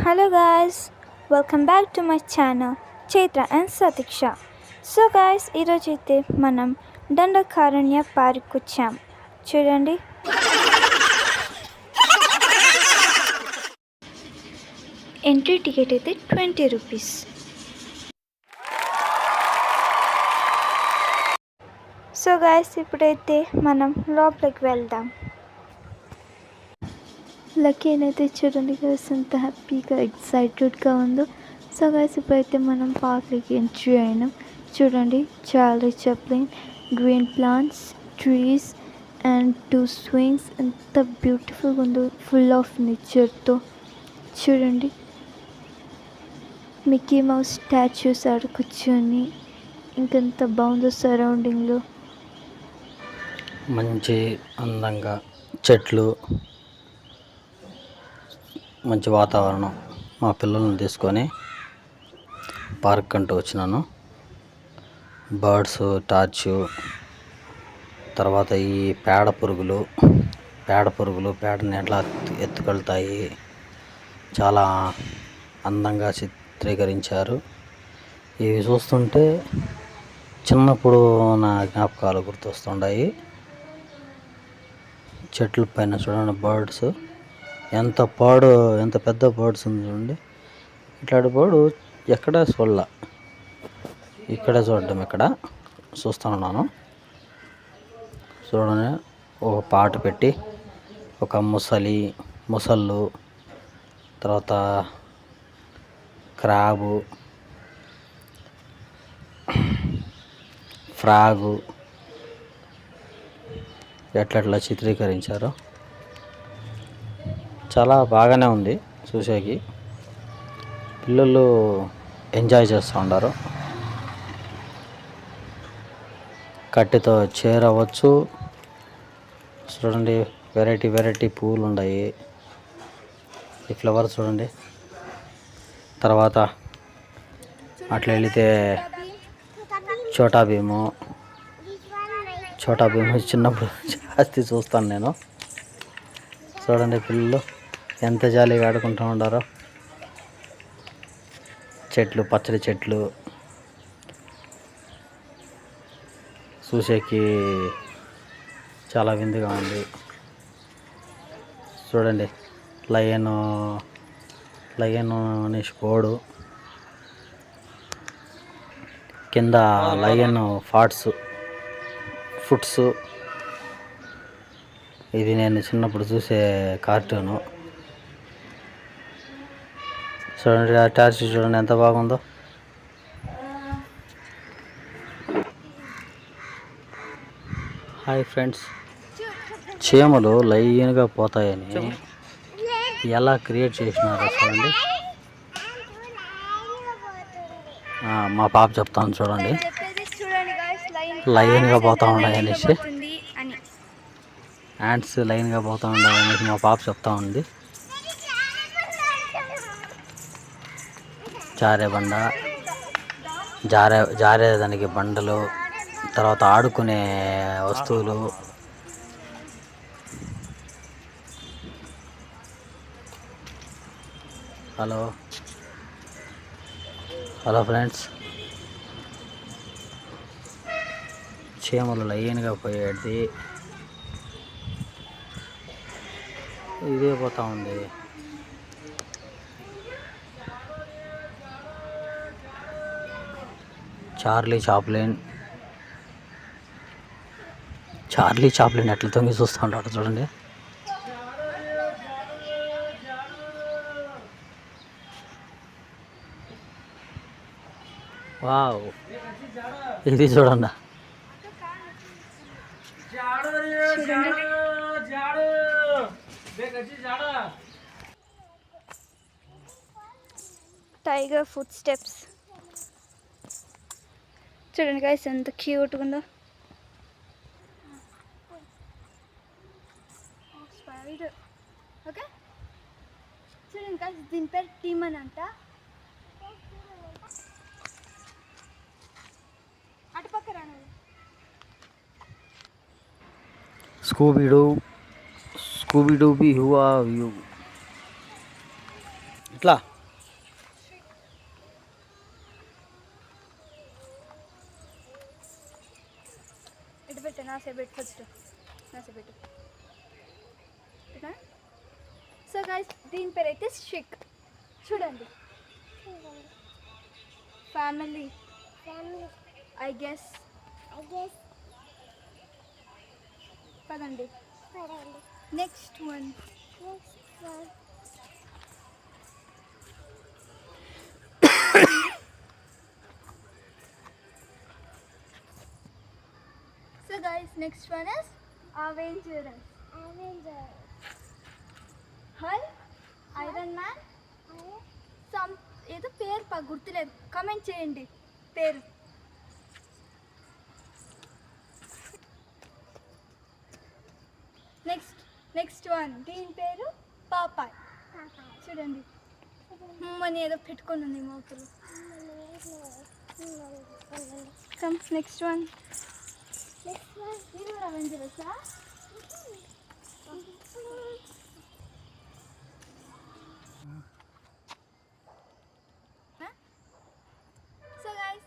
Hello guys, welcome back to my channel Chaitra and Satiksha. So guys ఈరోజైతే మనం Dandakaranya park వచ్చాం. చూడండి, entry ticket అయితే 20 రూపీస్. సో గాయస్ ఇప్పుడైతే మనం లోపలికి వెళ్దాం. లక్కీ అయితే చూడండి గైస్ ఎంత హ్యాపీగా ఎక్సైటెడ్గా ఉందో. సో గైస్ ఇప్పుడైతే మనం పార్క్లోకి ఎంట్రీ అయినాం. చూడండి, Charlie Chaplin, green plants, trees and 2 swings ఎంత బ్యూటిఫుల్గా ఉందో, ఫుల్ ఆఫ్ నేచర్తో. చూడండి, మిక్కీ మౌస్ స్టాచ్యూస్ ఆడ కూర్చొని ఇంకెంత బాగుందో సరౌండింగ్లో. మంచి అందంగా చెట్లు, మంచి వాతావరణం. మా పిల్లల్ని తీసుకొని పార్క్ అంటూ వచ్చినాను. బర్డ్స్, టార్చు, తర్వాత ఈ పేడ పురుగులు పేడని ఎట్లా ఎత్తుకెళ్తాయి, చాలా అందంగా చిత్రీకరించారు. ఇవి చూస్తుంటే చిన్నప్పుడు నా జ్ఞాపకాలు గుర్తొస్తున్నాయి. చెట్ల పైన చూడండి బర్డ్స్, ఎంత పెద్ద బర్డ్స్ ఉంది చూడండి. ఇట్లాంటి బర్డ్ ఎక్కడ చూడాల, ఇక్కడే ఇక్కడ చూస్తున్నాను. చూడండి, ఒక పాట పెట్టి ఒక ముసళ్ళు, తర్వాత క్రాబు, ఫ్రాగు ఎట్లా చిత్రీకరించారో చాలా బాగానే ఉంది. చూసేకి పిల్లలు ఎంజాయ్ చేస్తూ ఉంటారు. కట్టెతో చైర్ అవ్వచ్చు. చూడండి, వెరైటీ పువ్వులు ఉన్నాయి. ఈ ఫ్లవర్స్ చూడండి. తర్వాత అట్లా వెళితే చోటా భీము చిన్నప్పుడు జాస్తి చూస్తాను నేను. చూడండి, పిల్లలు ఎంత జాలీగా ఆడుకుంటూ ఉండారో. చెట్లు, పచ్చడి చెట్లు చూసేకి చాలా విందుగా ఉంది. చూడండి, లయన్ అనేసి బోర్డు, కింద లయన్ ఫుట్స్. ఇది నేను చిన్నప్పుడు చూసే కార్టూను. చూడండి, ఆ టార్చ్ చూడండి ఎంత బాగుందో. హాయ్ ఫ్రెండ్స్, చీమలు లైన్గా పోతాయని ఎలా క్రియేట్ చేసినారో చూడండి. మా పాప చెప్తాను చూడండి, లైన్గా పోతూ ఉన్నాయనేసి, యాంట్స్ లైన్గా పోతూ ఉన్నాయనేసి మా పాప చెప్తా ఉంది. జారేదానికి బండలు, తర్వాత ఆడుకునే వస్తువులు. హలో ఫ్రెండ్స్, చీమలు లైన్గా పోయేది ఇదే పోతా ఉంది. చార్లీ చాప్లిన్ ఎట్లా తొంగి చూస్తూ ఉంటాడు చూడండి. వావ్, ఇది చూడండి. టైగర్ ఫుట్ స్టెప్స్ చూడండి గైస్ ఎంత క్యూట్గా ఉందో. స్పైడర్. ఓకే, చూడండి గైస్, దీని పేరు టీమన్ అంట. అటుపక్క రాను. Scooby Dooby who are you, ఇట్లా నాసేపెట్టు ఫస్ట్ నాసేపెట్టు. సో గైస్ దీని పేరు అయితే షిక్. చూడండి ఫ్యామిలీ ఐ గెస్ పదండి. Next one so guys next one is Avengers. Hulk Iron Man some ఏదో పేరు గుర్తులేదు, కమెంట్ చేయండి పేరు. నెక్స్ట్ వన్ దీని పేరు పాపాయ్. చూడండి మమ్మని ఏదో పెట్టుకొని ఉంది మోకులు. నెక్స్ట్ వన్ ఇది కూడా అవెంజరసా? So guys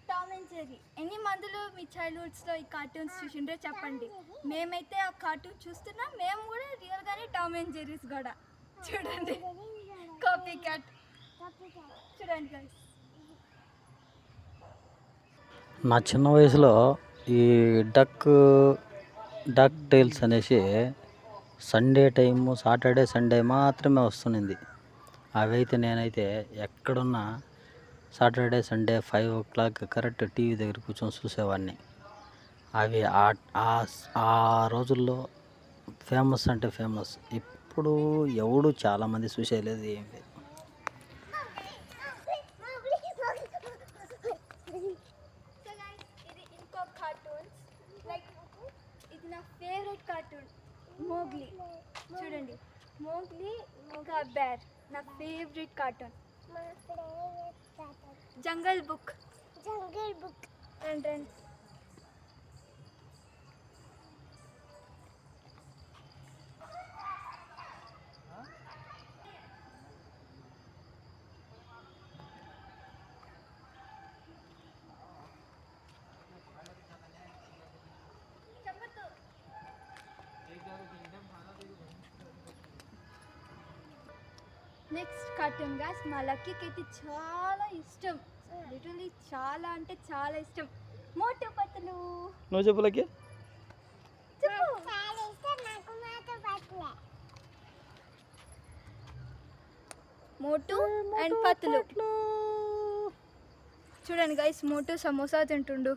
Tom and Jerry ఎన్ని మందులు మీ చైల్డ్హుడ్స్లో ఈ కార్టూన్స్ చూసిండ్రో చెప్పండి. మేమైతే ఆ కార్టూన్ చూస్తున్నాం, మేము కూడా రియల్గానే టామ్ అండ్ జెర్రీస్ కూడా. చూడండి కాపీ క్యాట్. చూడండి గైస్ నా చిన్న వయసులో ఈ డక్ టైల్స్ అనేసి సండే టైము, సాటర్డే సండే మాత్రమే వస్తున్నది. అవి అయితే నేనైతే ఎక్కడున్నా Saturday Sunday 5 o'clock correct TV దగ్గర కూర్చొని చూసేవాడిని. అవి ఆ రోజుల్లో ఫేమస్ అంటే ఫేమస్. ఇప్పుడు ఎవడు చాలామంది చూసేయలేదు, ఏం లేదు. ఇది ఇంకో కార్టూన్స్ లైక్ ఇది నా ఫేవరెట్ కార్టూన్ మోగ్లీ. చూడండి మోగ్లీ ఇంకా బేర్ నా ఫేవరెట్ కార్టూన్. జంగల్ బుక్ రండి. నెక్స్ట్ కార్టూన్ గాస్ మా లక్కీకి అయితే చాలా ఇష్టం, లిటరలీ చాలా అంటే చాలా ఇష్టం. మోటు పతులు. నువ్వు చెప్పులకి మోటు అండ్ పతులు. చూడండి గైస్ మోటు సమోసా తింటుండు.